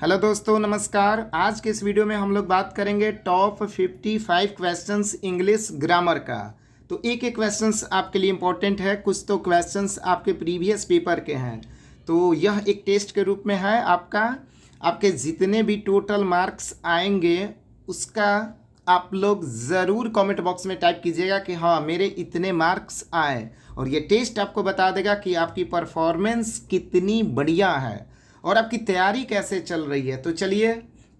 Hello दोस्तों, नमस्कार। आज के इस वीडियो में हम लोग बात करेंगे टॉप 55 क्वेश्चंस इंग्लिश ग्रामर का। तो एक एक क्वेश्चंस आपके लिए इम्पोर्टेंट है, कुछ तो क्वेश्चंस आपके प्रीवियस पेपर के हैं। तो यह एक टेस्ट के रूप में है आपका। आपके जितने भी टोटल मार्क्स आएंगे उसका आप लोग ज़रूर कमेंट बॉक्स में टाइप कीजिएगा कि हाँ मेरे इतने मार्क्स आए, और ये टेस्ट आपको बता देगा कि आपकी परफॉर्मेंस कितनी बढ़िया है और आपकी तैयारी कैसे चल रही है। तो चलिए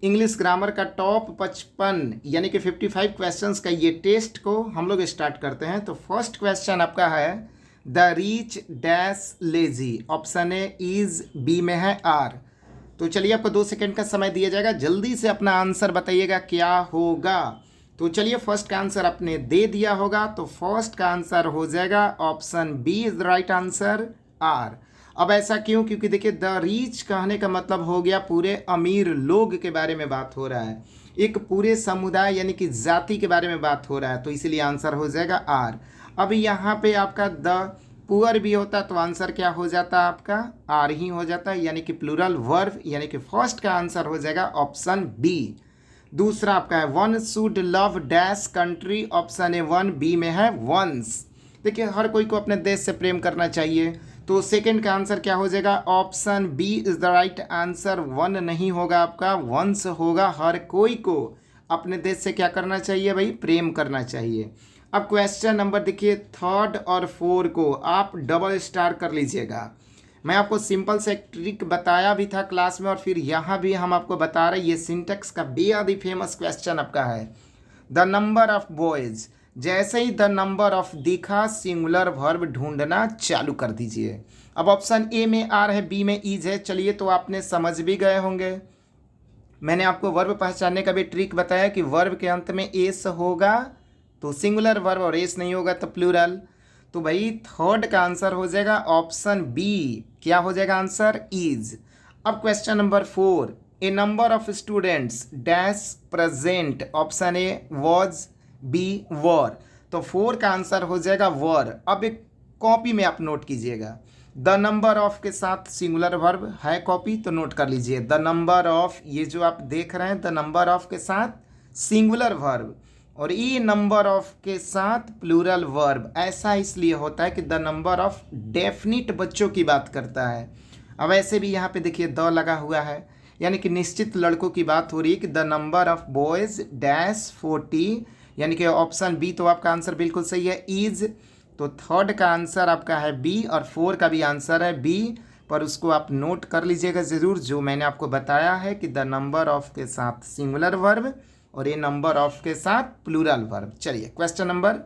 इंग्लिश ग्रामर का टॉप 55 यानी कि 55 क्वेश्चंस का ये टेस्ट को हम लोग स्टार्ट करते हैं। तो फर्स्ट क्वेश्चन आपका है the reach dash lazy. Option A is, B में है आर। तो चलिए आपको 2 सेकंड का समय दिया जाएगा, जल्दी से अपना आंसर बताइएगा क्या होगा। तो चलिए फर्स्ट का आंसर आपने दे दिया होगा, तो फर्स्ट का आंसर हो जाएगा option B is the right answer, are. अब ऐसा क्यों? क्योंकि देखिए द रीच कहने का मतलब हो गया पूरे अमीर लोग के बारे में बात हो रहा है, एक पूरे समुदाय यानी कि जाति के बारे में बात हो रहा है, तो इसीलिए आंसर हो जाएगा आर। अब यहाँ पे आपका द पुअर भी होता तो आंसर क्या हो जाता आपका आर ही हो जाता, यानी कि प्लूरल वर्ब, यानी कि फर्स्ट का आंसर हो जाएगा ऑप्शन बी। दूसरा आपका है one should love dash country. Option A one, B में है वंस। देखिए हर कोई को अपने देश से प्रेम करना चाहिए, तो सेकंड का आंसर क्या हो जाएगा option B is the right answer. One नहीं होगा आपका, वंस होगा। हर कोई को अपने देश से क्या करना चाहिए भाई? प्रेम करना चाहिए। अब क्वेश्चन नंबर देखिए थर्ड और फोर को आप डबल स्टार कर लीजिएगा। मैं आपको सिंपल से एक ट्रिक बताया भी था क्लास में, और फिर यहाँ भी हम आपको बता रहे हैं। ये सिंटेक्स का बेहद ही फेमस क्वेश्चन आपका है। द नंबर ऑफ बॉयज, जैसे ही द नंबर ऑफ दिखा सिंगुलर वर्ब ढूंढना चालू कर दीजिए। अब ऑप्शन ए में आर है, बी में इज है। चलिए तो आपने समझ भी गए होंगे। मैंने आपको वर्ब पहचानने का भी ट्रिक बताया कि वर्ब के अंत में एस होगा तो सिंगुलर वर्ब, और एस नहीं होगा तो प्लूरल। तो भाई थर्ड का आंसर हो जाएगा ऑप्शन बी। क्या हो जाएगा आंसर? इज। अब question number four, a number of students dash present. Option A was, B were. तो फोर का आंसर हो जाएगा वर। अब एक कॉपी में आप नोट कीजिएगा, द नंबर ऑफ के साथ सिंगुलर वर्ब है कॉपी, तो नोट कर लीजिए द नंबर ऑफ। ये जो आप देख रहे हैं द नंबर ऑफ के साथ सिंगुलर वर्ब, और ई नंबर ऑफ के साथ प्लूरल वर्ब। ऐसा इसलिए होता है कि द नंबर ऑफ डेफिनिट बच्चों की बात करता है। अब ऐसे भी यहाँ पे देखिए द लगा हुआ है, यानी कि निश्चित लड़कों की बात हो रही है कि the number of boys dash 40, यानी कि ऑप्शन बी। तो आपका आंसर बिल्कुल सही है, इज। तो थर्ड का आंसर आपका है बी, और फोर का भी आंसर है बी। पर उसको आप नोट कर लीजिएगा ज़रूर, जो मैंने आपको बताया है कि द नंबर ऑफ के साथ सिंगुलर वर्ब और ए नंबर ऑफ के साथ प्लूरल वर्ब। चलिए क्वेश्चन नंबर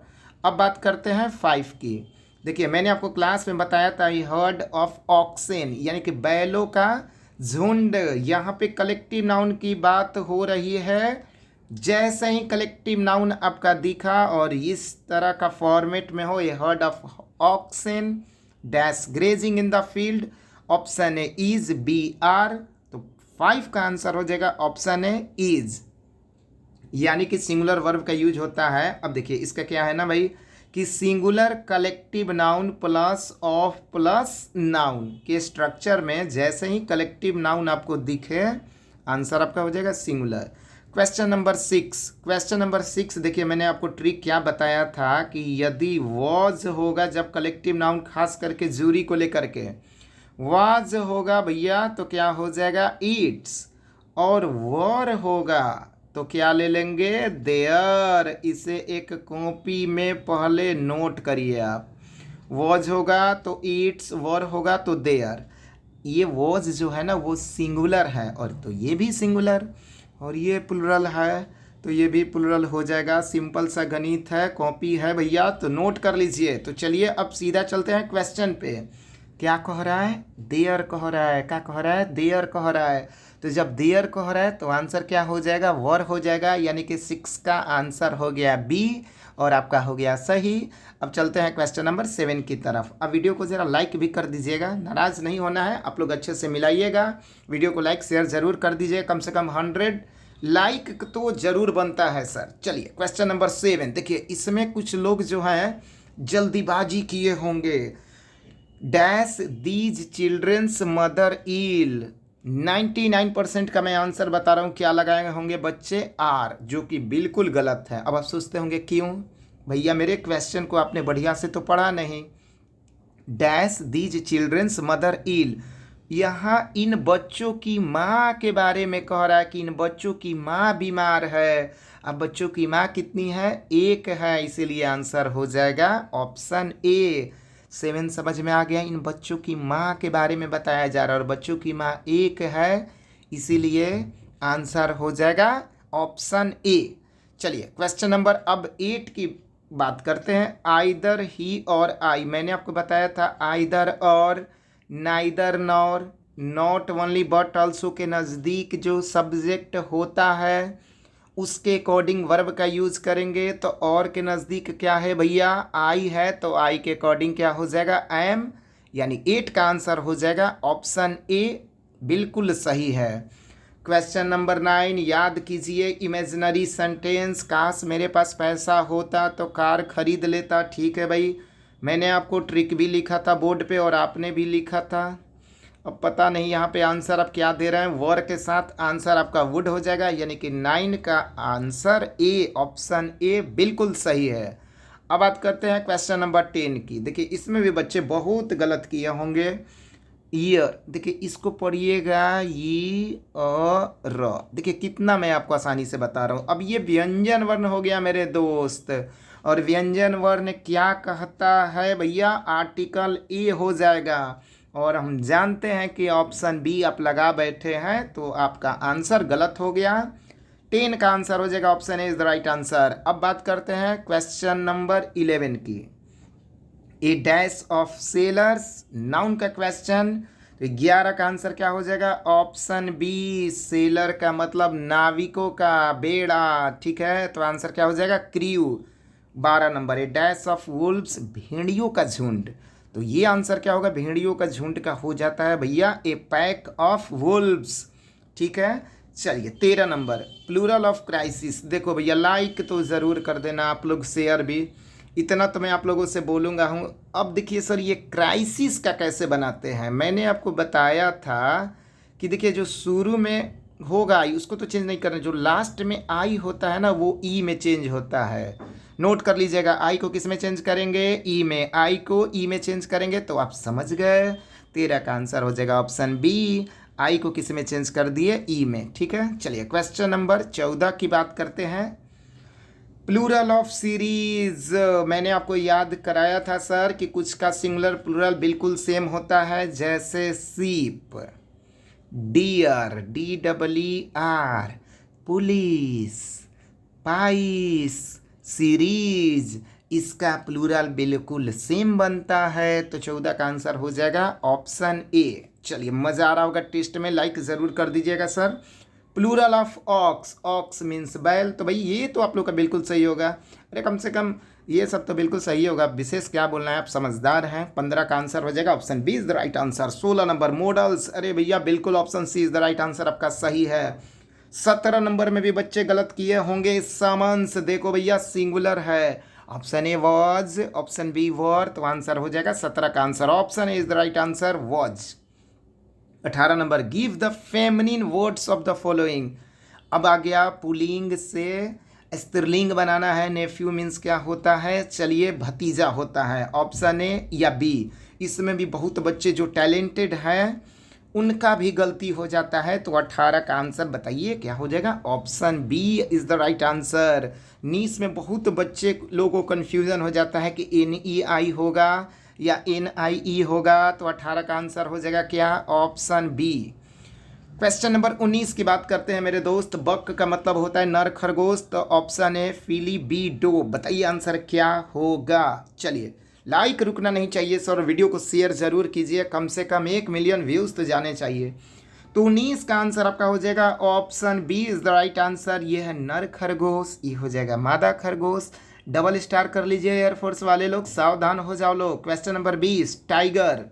अब बात करते हैं 5 की। देखिए मैंने आपको क्लास में बताया था आई हर्ड ऑफ ऑक्सेन, यानी कि बैलों का झुंड। यहाँ पे कलेक्टिव नाउन की बात हो रही है। जैसे ही कलेक्टिव नाउन आपका दिखा और इस तरह का फॉर्मेट में हो, a herd of oxen dash grazing in the field. Option A is, B are. तो 5 का आंसर हो जाएगा ऑप्शन ए इज, यानी कि सिंगुलर वर्ब का यूज होता है। अब देखिए इसका क्या है ना भाई, कि singular collective noun plus of plus noun के स्ट्रक्चर में जैसे ही कलेक्टिव नाउन आपको दिखे, आंसर आपका हो जाएगा singular. Question number 6, question number 6 देखिए मैंने आपको ट्रिक क्या बताया था कि यदि वॉज होगा जब कलेक्टिव नाउन, खास करके जूरी को लेकर के वाज होगा भैया तो क्या हो जाएगा ईट्स, और वर होगा तो क्या ले लेंगे देयर। इसे एक कॉपी में पहले नोट करिए आप। वॉज होगा तो ईट्स, वर होगा तो देयर। ये वॉज जो है ना वो सिंगुलर है, और तो ये भी सिंगुलर, और ये प्लुरल है तो ये भी प्लुरल हो जाएगा। सिंपल सा गणित है, कॉपी है भैया, तो नोट कर लीजिए। तो चलिए अब सीधा चलते हैं क्वेश्चन पे। क्या कह रहा है? देयर कह रहा है। क्या कह रहा है? देयर कह रहा है। तो जब देयर कह रहा है तो आंसर क्या हो जाएगा? वर हो जाएगा, यानी कि 6 का आंसर हो गया बी, और आपका हो गया सही। अब चलते हैं क्वेश्चन नंबर 7 की तरफ। अब वीडियो को ज़रा लाइक भी कर दीजिएगा, नाराज़ नहीं होना है, आप लोग अच्छे से मिलाइएगा। वीडियो को लाइक शेयर ज़रूर कर दीजिए, कम से कम 100 लाइक तो ज़रूर बनता है सर। चलिए क्वेश्चन नंबर 7 देखिए, इसमें कुछ लोग जो हैं जल्दीबाजी किए होंगे। डैश दीज चिल्ड्रंस मदर इल, 99% का मैं आंसर बता रहा हूँ, क्या लगाए होंगे बच्चे? आर, जो कि बिल्कुल गलत है। अब आप सोचते होंगे क्यों भैया, मेरे क्वेश्चन को आपने बढ़िया से तो पढ़ा नहीं। डैश दीज चिल्ड्रंस मदर इल, यहाँ इन बच्चों की माँ के बारे में कह रहा है कि इन बच्चों की माँ बीमार है। अब बच्चों की माँ कितनी है? एक है, इसीलिए आंसर हो जाएगा ऑप्शन ए। 7 समझ में आ गया? इन बच्चों की माँ के बारे में बताया जा रहा है और बच्चों की माँ एक है, इसीलिए आंसर हो जाएगा ऑप्शन ए। चलिए क्वेश्चन नंबर अब 8 की बात करते हैं। आइदर ही और आई, मैंने आपको बताया था आइदर और, neither nor, not only but also के नज़दीक जो सब्जेक्ट होता है उसके अकॉर्डिंग वर्ब का यूज करेंगे। तो और के नज़दीक क्या है भैया? आई है, तो आई के अकॉर्डिंग क्या हो जाएगा? एम, यानी 8 का आंसर हो जाएगा ऑप्शन ए, बिल्कुल सही है। क्वेश्चन नंबर 9 याद कीजिए, इमेजिनरी सेंटेंस। काश मेरे पास पैसा होता तो कार खरीद लेता। ठीक है भाई, मैंने आपको ट्रिक भी लिखा था बोर्ड पे और आपने भी लिखा था। अब पता नहीं यहाँ पे आंसर आप क्या दे रहे हैं, वर के साथ आंसर आपका वुड हो जाएगा, यानी कि 9 का आंसर ए, ऑप्शन ए बिल्कुल सही है। अब बात करते हैं क्वेश्चन नंबर 10 की। देखिए इसमें भी बच्चे बहुत गलत किए होंगे। ईयर, देखिए इसको पढ़िएगा ई अ र। देखिए कितना मैं आपको आसानी से बता रहा हूँ। अब ये व्यंजन वर्ण हो गया मेरे दोस्त, और व्यंजन वर्ण क्या कहता है भैया? आर्टिकल ए हो जाएगा। और हम जानते हैं कि ऑप्शन बी आप लगा बैठे हैं, तो आपका आंसर गलत हो गया। 10 का आंसर हो जाएगा option A is the right answer. अब बात करते हैं क्वेश्चन नंबर 11 की। ए डैश ऑफ सेलर्स, नाउन का क्वेश्चन। तो 11 का आंसर क्या हो जाएगा? ऑप्शन बी, सेलर का मतलब नाविकों का, बेड़ा। ठीक है, तो आंसर क्या हो जाएगा? Crew. 12 number, A dash of Wolves, भेड़ियों का झुंड। तो ये आंसर क्या होगा? भेड़ियों का झुंड का हो जाता है भैया ए पैक ऑफ वुल्व्स। ठीक है, चलिए 13 नंबर, प्लूरल ऑफ क्राइसिस। देखो भैया लाइक तो ज़रूर कर देना आप लोग, शेयर भी, इतना तो मैं आप लोगों से बोलूँगा हूँ। अब देखिए सर ये क्राइसिस का कैसे बनाते हैं, मैंने आपको बताया था कि देखिए जो शुरू में होगा आई उसको तो चेंज नहीं करना, जो लास्ट में आई होता है ना वो ई में चेंज होता है। नोट कर लीजिएगा, आई को किस में चेंज करेंगे? ई में। आई को ई में चेंज करेंगे, तो आप समझ गए। 13 का आंसर हो जाएगा ऑप्शन बी, आई को किस में चेंज कर दिए? ई में। ठीक है, चलिए क्वेश्चन नंबर 14 की बात करते हैं। प्लूरल ऑफ सीरीज, मैंने आपको याद कराया था सर कि कुछ का सिंगुलर प्लूरल बिल्कुल सेम होता है, जैसे सीप, डियर, DEER, पुलिस, पाइस, सीरीज, इसका प्लूरल बिल्कुल सेम बनता है। तो 14 का आंसर हो जाएगा ऑप्शन ए। चलिए मज़ा आ रहा होगा टेस्ट में, लाइक ज़रूर कर दीजिएगा sir. Plural of ox, ox means बैल, तो भाई ये तो आप लोग का बिल्कुल सही होगा। अरे कम से कम ये सब तो बिल्कुल सही होगा, विशेष क्या बोलना है, आप समझदार हैं। 15 का आंसर हो जाएगा option B is the right answer. 16 नंबर, मॉडल्स, अरे भैया बिल्कुल option C is the right answer आपका सही है। 17 नंबर में भी बच्चे गलत किए होंगे। समन्स, देखो भैया सिंगुलर है, option A was, option B were, तो आंसर हो जाएगा 17 का answer option A is the right answer, was. 18 number, give the feminine words of the following. अब आ गया पुल्लिंग से स्त्रीलिंग बनाना है। नेफ्यू मीन्स क्या होता है? चलिए भतीजा होता है, ऑप्शन ए या बी। इसमें भी बहुत बच्चे जो टैलेंटेड हैं उनका भी गलती हो जाता है, तो 18 का आंसर बताइए क्या हो जाएगा? Option B is the right answer. Niece में बहुत बच्चे लोगों को कन्फ्यूज़न हो जाता है कि NEI होगा या NIE होगा, तो 18 का आंसर हो जाएगा क्या? Option B. क्वेश्चन नंबर 19 की बात करते हैं मेरे दोस्त। बक का मतलब होता है नर खरगोश, तो ऑप्शन ए फिलिबीडो। बताइए आंसर क्या होगा? चलिए लाइक रुकना नहीं चाहिए सर, वीडियो को शेयर जरूर कीजिए, कम से कम 1 मिलियन व्यूज़ तो जाने चाहिए। तो 19 का आंसर आपका हो जाएगा option B is the right answer. ये है नर खरगोश, ये हो जाएगा मादा खरगोश। डबल स्टार कर लीजिए एयरफोर्स वाले लोग, सावधान हो जाओ लोग। Question number 20, tiger,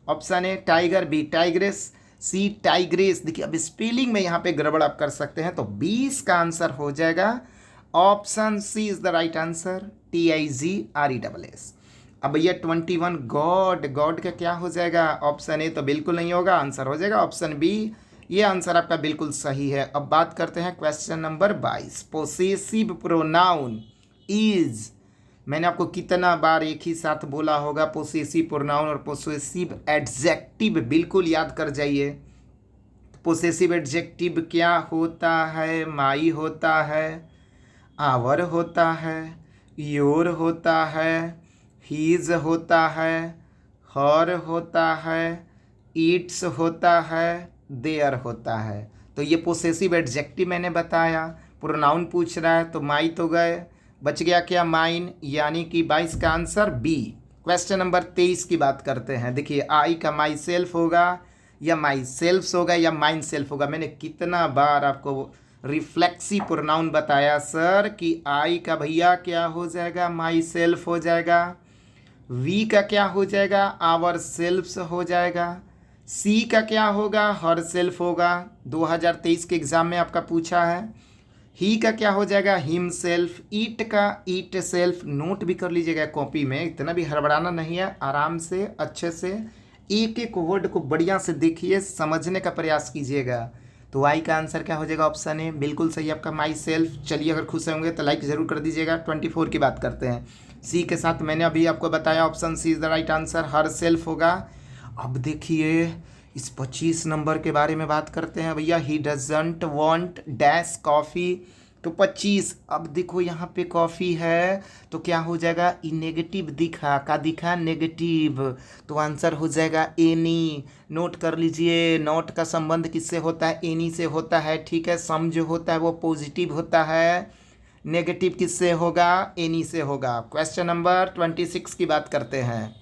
option A tiger, B tigress, C tigress. देखिए अब स्पेलिंग में यहाँ पे गड़बड़ आप कर सकते हैं, तो 20 का आंसर हो जाएगा option C is the right answer, TIGRESS। अब भैया 21, गॉड, गॉड का क्या हो जाएगा? ऑप्शन ए तो बिल्कुल नहीं होगा, आंसर हो जाएगा ऑप्शन बी, ये आंसर आपका बिल्कुल सही है। अब बात करते हैं question number 22। Possessive pronoun is, मैंने आपको कितना बार एक ही साथ बोला होगा पोसेसिव प्रोनाउन और पोसेसिव एडजेक्टिव, बिल्कुल याद कर जाइए। पोसेसिव एडजेक्टिव क्या होता है? माई होता है, आवर होता है, योर होता है, हीज होता है, हर होता है, इट्स होता है, देयर होता है। तो ये पोसेसिव एडजेक्टिव मैंने बताया। प्रोनाउन पूछ रहा है तो माई तो गए, बच गया क्या? माइन, यानी कि 22 का आंसर बी। क्वेश्चन नंबर 23 की बात करते हैं। देखिए, आई का माई सेल्फ होगा या माई सेल्फ्स होगा या माइन सेल्फ होगा। मैंने कितना बार आपको रिफ्लेक्सिव प्रोनाउन बताया सर कि आई का भैया क्या हो जाएगा? माई सेल्फ हो जाएगा। वी का क्या हो जाएगा? आवर सेल्फ्स हो जाएगा। सी का क्या होगा? हर सेल्फ होगा। 2023 के एग्जाम में आपका पूछा है। ही का क्या हो जाएगा? Him self. ईट का ईट सेल्फ। नोट भी कर लीजिएगा कॉपी में, इतना भी हड़बड़ाना नहीं है, आराम से अच्छे से एक एक वर्ड को बढ़िया से देखिए, समझने का प्रयास कीजिएगा। तो वाई का आंसर क्या हो जाएगा? ऑप्शन ए बिल्कुल सही आपका, माई सेल्फ। चलिए, अगर खुश होंगे तो लाइक ज़रूर कर दीजिएगा। 24 की बात करते हैं। सी के साथ मैंने अभी आपको बताया option C is the right answer, herself होगा। अब देखिए, इस 25 नंबर के बारे में बात करते हैं भैया। He doesn't want dash coffee, तो 25। अब देखो यहाँ पे कॉफ़ी है तो क्या हो जाएगा? ई नेगेटिव दिखा, का दिखा? नेगेटिव, तो आंसर हो जाएगा एनी। नोट कर लीजिए, नॉट का संबंध किससे होता है? एनी से होता है, ठीक है। सम जो होता है वो पॉजिटिव होता है, नेगेटिव किससे होगा? एनी से होगा। क्वेश्चन नंबर 26 की बात करते हैं।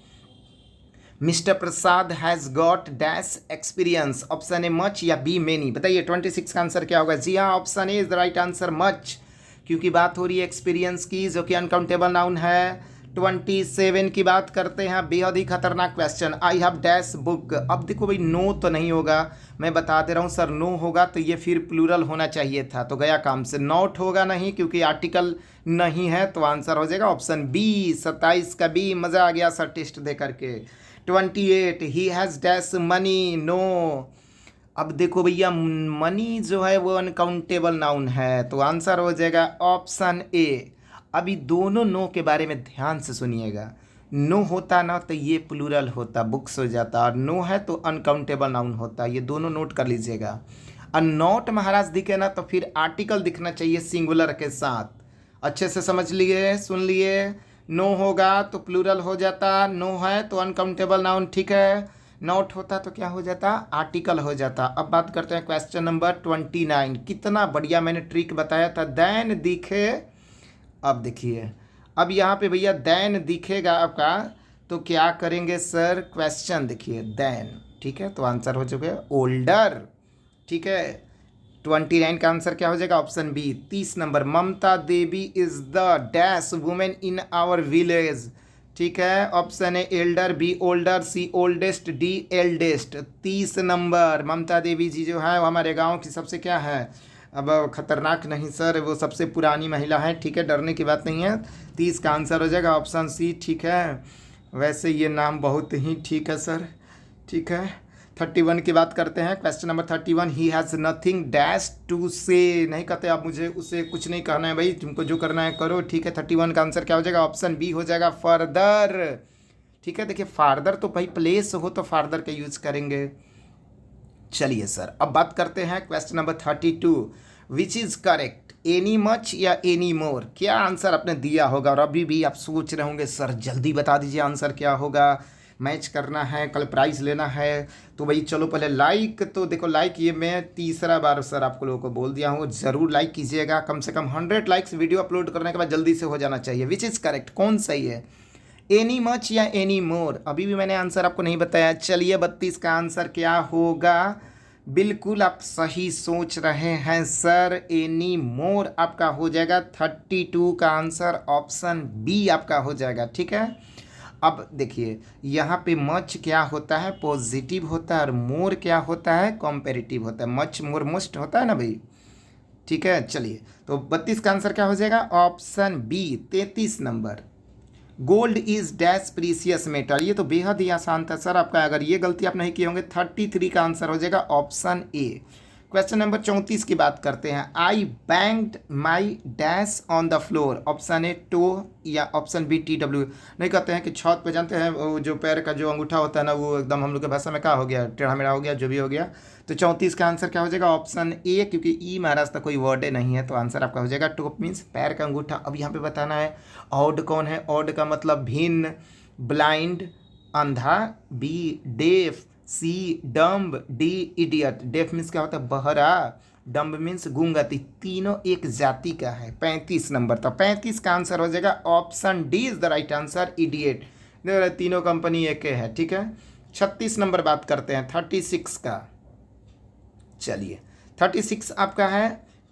Mister Prasad has got dash experience, option A much या बी मेनी? बताइए 26 का आंसर क्या होगा? जी हाँ, option A is the right answer, much, क्योंकि बात हो रही है एक्सपीरियंस की, जो कि अनकाउंटेबल नाउन है। 27 की बात करते हैं। बेहद ही खतरनाक question. I have dash book. अब देखो भाई, नो तो नहीं होगा, मैं बता दे रहा हूँ सर। नो होगा तो ये फिर प्लूरल होना चाहिए था, तो गया काम से। नॉट होगा नहीं, क्योंकि आर्टिकल नहीं है, तो आंसर हो जाएगा ऑप्शन बी, 27 का बी। मज़ा आ गया सर टेस्ट दे करके। 28, he has dash money, no. अब देखो भैया, मनी जो है वो अनकाउंटेबल नाउन है, तो आंसर हो जाएगा ऑप्शन ए। अभी दोनों नो के बारे में ध्यान से सुनिएगा। नो होता ना तो ये प्लूरल होता, बुक्स हो जाता, और नो है तो अनकाउंटेबल नाउन होता। ये दोनों नोट कर लीजिएगा। और नॉट महाराज दिखे ना तो फिर आर्टिकल दिखना चाहिए सिंगुलर के साथ। अच्छे से समझ लिए, सुन लिए। नो होगा तो प्लूरल हो जाता, नो है तो अनकाउंटेबल नाउन, ठीक है। नॉट होता तो क्या हो जाता? आर्टिकल हो जाता। अब बात करते हैं क्वेश्चन नंबर 29। कितना बढ़िया मैंने ट्रिक बताया था, देन दिखे। अब देखिए, अब यहाँ पे भैया देन दिखेगा आपका, तो क्या करेंगे सर? क्वेश्चन देखिए, देन, ठीक है, तो आंसर हो चुके ओल्डर, ठीक है। 29 का आंसर क्या हो जाएगा? Option B. 30 number, Mamata Devi is the dash women in our village, ठीक है। Option A elder, B older, C oldest, D eldest. 30 number, Mamata Devi ji जो है वो हमारे गांव की सबसे क्या है? अब खतरनाक नहीं सर, वो सबसे पुरानी महिला है, ठीक है, डरने की बात नहीं है। 30 का आंसर हो जाएगा ऑप्शन सी, ठीक है। वैसे ये नाम बहुत ही ठीक है सर, ठीक है। 31 की बात करते हैं। Question number 31, he has nothing dash to say, नहीं कहते आप मुझे उसे कुछ नहीं कहना है भाई, तुमको जो करना है करो, ठीक है। 31 का आंसर क्या हो जाएगा? ऑप्शन बी हो जाएगा, फर्दर, ठीक है। देखिए, फार्दर तो भाई प्लेस हो तो फार्दर का यूज करेंगे। चलिए सर, अब बात करते हैं question number 32, which is correct, any much या एनी मोर? क्या आंसर आपने दिया होगा? और अभी भी आप सोच रहे होंगे सर जल्दी बता दीजिए आंसर क्या होगा, मैच करना है, कल प्राइज़ लेना है। तो भाई चलो पहले लाइक, तो देखो लाइक ये मैं तीसरा बार सर आपको लोगों को बोल दिया हूँ, ज़रूर लाइक कीजिएगा। कम से कम 100 लाइक्स वीडियो अपलोड करने के बाद जल्दी से हो जाना चाहिए। विच इज़ करेक्ट, कौन सही है, एनी मच या एनी मोर? अभी भी मैंने आंसर आपको नहीं बताया। चलिए, 32 का आंसर क्या होगा? बिल्कुल आप सही सोच रहे हैं सर, एनी मोर आपका हो जाएगा। 32 का आंसर ऑप्शन बी आपका हो जाएगा, ठीक है। अब देखिए, यहाँ पे मच क्या होता है? पॉजिटिव होता है, और मोर क्या होता है? कॉम्पेरेटिव होता है। मच मोर मोस्ट होता है ना भाई, ठीक है। चलिए, तो 32 का आंसर क्या हो जाएगा? Option B, 33 number. Gold is dash precious metal, ये तो बेहद ही आसान था सर आपका, अगर ये गलती आप नहीं किए होंगे 33 का आंसर हो जाएगा ऑप्शन ए। क्वेश्चन नंबर 34 की बात करते हैं। I banged my dash on the floor, option A toe या ऑप्शन बी TW। नहीं कहते हैं कि छत पे जानते हैं वो जो पैर का जो अंगूठा होता है ना, वो एकदम हम लोग की भाषा में क्या हो गया, टेढ़ा मेढ़ा हो गया, जो भी हो गया। तो 34 का आंसर क्या हो जाएगा ऑप्शन ए, क्योंकि ई महाराज तक कोई वर्ड नहीं है, तो आंसर आपका हो जाएगा टोप मीन्स पैर का अंगूठा। अब यहाँ पे बताना है ऑड कौन है। ऑड का मतलब भिन्न, ब्लाइंड अंधा, B deaf, C dumb, D idiot. Deaf means क्या होता है बहरा, डम्ब मीन्स गूंगा। तीनों एक जाति का है। 35 नंबर, तो 35 का आंसर हो जाएगा option D is the right answer, idiot. तीनों कंपनी एक है, ठीक है। 36 नंबर बात करते हैं 36 का। चलिए 36 आपका है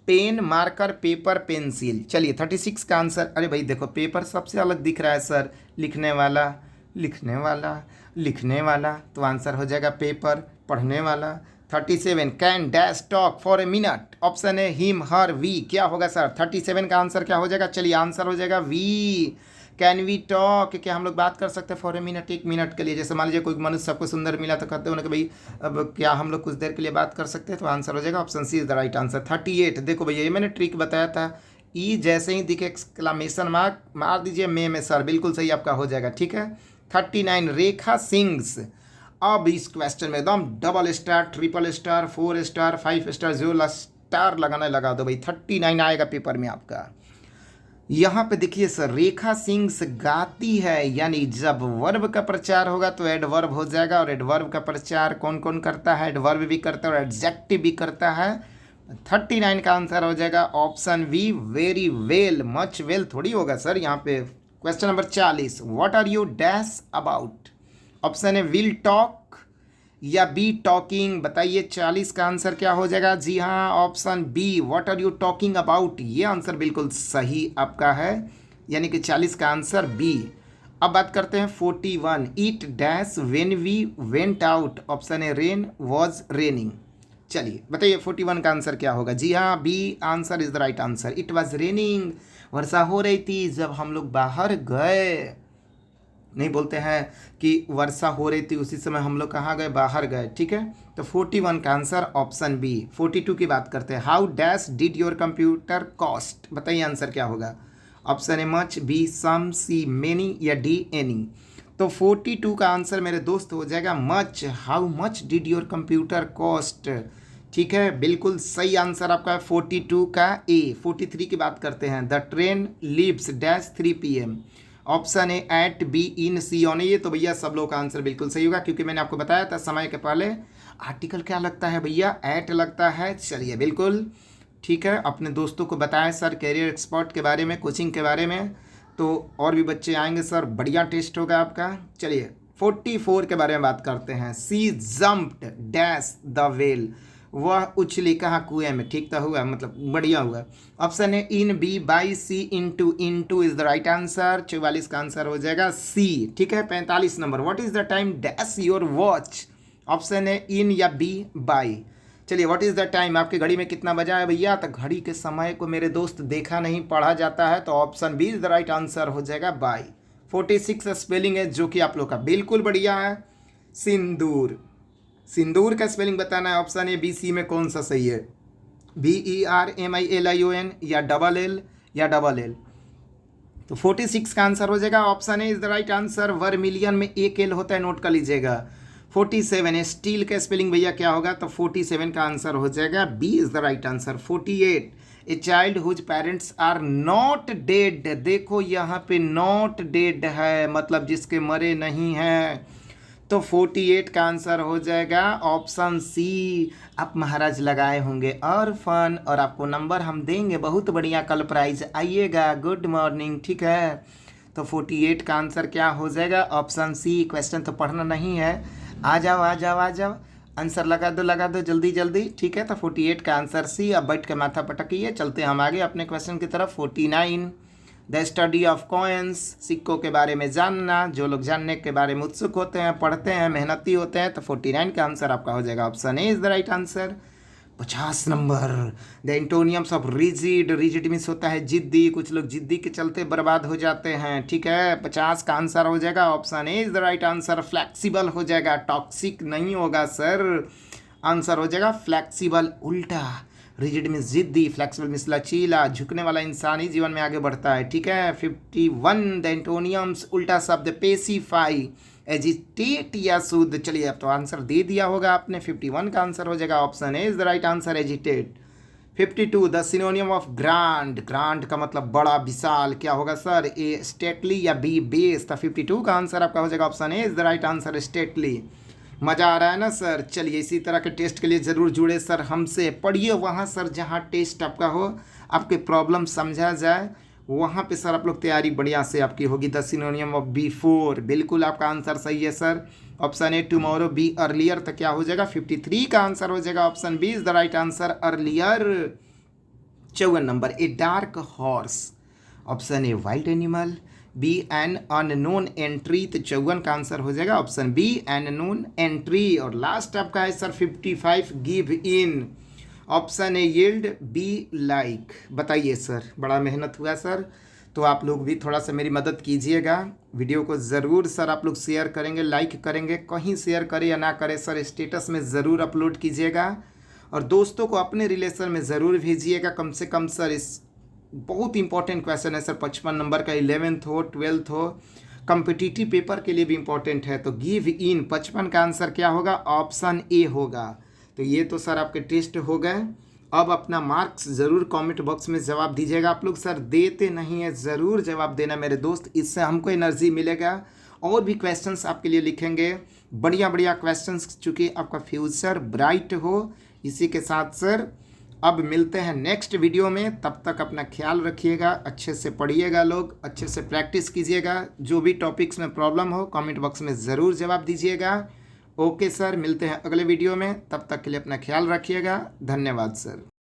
पेन, मार्कर, पेपर, पेंसिल। चलिए 36 का आंसर, अरे भाई देखो पेपर सबसे अलग दिख रहा है सर, लिखने वाला, लिखने वाला, लिखने वाला, तो आंसर हो जाएगा पेपर। पढ़ने वाला 37 can dash talk for a minute, option है हिम, हर, वी। क्या होगा सर 37 का आंसर क्या हो जाएगा, चलिए आंसर हो जाएगा वी। कैन वी टॉक, क्या हम लोग बात कर सकते हैं फॉर ए मिनट, एक मिनट के लिए। जैसे मान लीजिए कोई मनुष्य सबको सुंदर मिला तो कहते हैं कि भाई अब क्या हम लोग कुछ देर के लिए बात कर सकते हैं, तो आंसर हो जाएगा option C is the right answer. 38 देखो भैया, ये मैंने ट्रिक बताया था, ई जैसे ही दिखे एक्सक्लामेशन मार्क मार दीजिए में सर, बिल्कुल सही आपका हो जाएगा, ठीक है। 39 रेखा सिंग्स। अब इस क्वेश्चन में एकदम double star, triple star, 4 star, 5 star, जो स्टार लगाना लगा दो भाई। 39 आएगा पेपर में आपका। यहाँ पे देखिए सर, रेखा सिंह गाती है, यानी जब वर्ब का प्रचार होगा तो एडवर्ब हो जाएगा, और एडवर्ब का प्रचार कौन कौन करता है, एडवर्ब भी करता है और एडजेक्टिव भी करता है। 39 का आंसर हो जाएगा option B, very well, much well थोड़ी होगा सर यहाँ पे। Question number 40, what are you dash about, option A will talk या बी टॉकिंग, बताइए 40 का आंसर क्या हो जाएगा। जी हाँ, option B, what are you talking about, ये आंसर बिल्कुल सही आपका है, यानी कि 40 का आंसर बी। अब बात करते हैं 41, it dash when we went out, option A rain was raining. चलिए बताइए 41 का आंसर क्या होगा। जी हाँ, B answer is the right answer, it was raining, वर्षा हो रही थी जब हम लोग बाहर गए। नहीं बोलते हैं कि वर्षा हो रही थी उसी समय हम लोग कहाँ गए, बाहर गए, ठीक है। तो 41 का आंसर ऑप्शन बी। 42 की बात करते हैं, how dash did your computer cost, बताइए आंसर क्या होगा। Option A much, B some, C many या डी एनी। तो 42 का आंसर मेरे दोस्त हो जाएगा much. How much did your computer cost, ठीक है, बिल्कुल सही आंसर आपका है 42 का ए। 43 की बात करते हैं, the train leaves dash 3 PM, option A at, B in, C on. ये तो भैया सब लोग का आंसर बिल्कुल सही होगा, क्योंकि मैंने आपको बताया था समय के पहले आर्टिकल क्या लगता है भैया, एट लगता है। चलिए बिल्कुल ठीक है, अपने दोस्तों को बताएं सर कैरियर एक्सपर्ट के बारे में, कोचिंग के बारे में, तो और भी बच्चे आएंगे सर, बढ़िया टेस्ट होगा आपका। चलिए 44 के बारे में बात करते हैं, सी जम्प्ड डैश द वेल, वह उछली कहाँ, कुएं में, ठीक तो हुआ, मतलब बढ़िया हुआ। ऑप्शन है in, B, by, C, into is the right answer. 44 का आंसर हो जाएगा सी, ठीक है। 45 number, what is the time dash your watch, option है इन या बी बाई। चलिए व्हाट इज द टाइम, आपकी घड़ी में कितना बजा है भैया, तो घड़ी के समय को मेरे दोस्त देखा नहीं पढ़ा जाता है, तो option B is the right answer हो जाएगा बाई। 46 स्पेलिंग है जो कि आप लोग का बिल्कुल बढ़िया है, सिंदूर। सिंदूर का स्पेलिंग बताना है, ऑप्शन ए, बी, सी में कौन सा सही है, BERMILION या डबल एल या डबल एल। तो 46 का आंसर हो जाएगा option A is the right answer. Vermilion में एक एल होता है, नोट कर लीजिएगा। 47 स्टील का स्पेलिंग भैया क्या होगा, तो 47 का आंसर हो जाएगा B is the right answer. 48 a child whose parents are not dead, देखो यहाँ पे नॉट डेड है, मतलब जिसके मरे नहीं हैं, तो 48 का आंसर हो जाएगा ऑप्शन सी। आप महाराज लगाए होंगे और फन, और आपको नंबर हम देंगे, बहुत बढ़िया, कल प्राइज आइएगा, गुड मॉर्निंग, ठीक है। तो 48 का आंसर क्या हो जाएगा ऑप्शन सी। क्वेश्चन तो पढ़ना नहीं है, आ जाओ आ जाओ आ जाओ, आंसर लगा दो जल्दी जल्दी, ठीक है। तो 48 का आंसर सी। अब बैठ के माथा पटकिए, चलते हम आगे अपने क्वेश्चन की तरफ। 49 द स्टडी ऑफ कॉइन्स, सिक्कों के बारे में जानना, जो लोग जानने के बारे में उत्सुक होते हैं, पढ़ते हैं, मेहनती होते हैं, तो 49 का आंसर आपका हो जाएगा option A is the right answer. 50 number. The एंटोनियम्स of rigid, rigid means होता है जिद्दी, कुछ लोग जिद्दी के चलते बर्बाद हो जाते हैं, ठीक है। 50 का आंसर हो जाएगा option A is the right answer. Flexible हो जाएगा, टॉक्सिक नहीं होगा सर, आंसर हो जाएगा फ्लेक्सिबल। उल्टा, रिजिड मीन्स जिद्दी, फ्लेक्सिबल मीन्स लचीला, झुकने वाला इंसान ही जीवन में आगे बढ़ता है, ठीक है। 51 द एंटोनियम्स, उल्टा शब्द पेसिफाई, एजिटेट या सूद। चलिए अब तो आंसर दे दिया होगा आपने, 51 का आंसर हो जाएगा option A is the right answer, agitate. 52 the सिनोनियम of grand, grand का मतलब बड़ा विशाल, क्या होगा सर, ए स्टेटली या बी बेस। तो 52 का आंसर आपका हो जाएगा option A is the right answer, stately. मज़ा आ रहा है ना सर। चलिए इसी तरह के टेस्ट के लिए ज़रूर जुड़े सर हमसे, पढ़िए वहाँ सर जहाँ टेस्ट आपका हो, आपके प्रॉब्लम समझा जाए, वहाँ पे सर आप लोग तैयारी बढ़िया से आपकी होगी। द सिनोनियम ऑफ बिफोर, बिल्कुल आपका आंसर सही है sir, option A tomorrow. B earlier, तो क्या हो जाएगा 53 का आंसर हो जाएगा option B is the right answer, earlier. 54 number a dark horse, option A wild animal, B an unknown entry, तो 54 का आंसर हो जाएगा ऑप्शन बी अननोन एंट्री। और लास्ट आपका है sir 55 give in, option A yield, B like. बताइए सर, बड़ा मेहनत हुआ सर, तो आप लोग भी थोड़ा सा मेरी मदद कीजिएगा, वीडियो को ज़रूर सर आप लोग शेयर करेंगे, लाइक करेंगे, कहीं शेयर करें या ना करें सर स्टेटस में ज़रूर अपलोड कीजिएगा, और दोस्तों को अपने रिलेशन में ज़रूर भेजिएगा कम से कम सर। इस बहुत इंपॉर्टेंट क्वेश्चन है सर, 55 नंबर का, 11th हो 12th हो, कम्पिटिटिव पेपर के लिए भी इंपॉर्टेंट है। तो गिव इन 55 का आंसर क्या होगा, ऑप्शन ए होगा। तो ये तो सर आपके टेस्ट हो गए, अब अपना मार्क्स ज़रूर कमेंट बॉक्स में जवाब दीजिएगा। आप लोग सर देते नहीं है, ज़रूर जवाब देना मेरे दोस्त, इससे हमको एनर्जी मिलेगा, और भी क्वेश्चंस आपके लिए लिखेंगे, बढ़िया बढ़िया क्वेश्चंस, चूँकि आपका फ्यूचर ब्राइट हो। इसी के साथ सर अब मिलते हैं नेक्स्ट वीडियो में, तब तक अपना ख्याल रखिएगा, अच्छे से पढ़िएगा लोग, अच्छे से प्रैक्टिस कीजिएगा, जो भी टॉपिक्स में प्रॉब्लम हो कमेंट बॉक्स में ज़रूर जवाब दीजिएगा। ओके सर, मिलते हैं अगले वीडियो में, तब तक के लिए अपना ख्याल रखिएगा, धन्यवाद सर।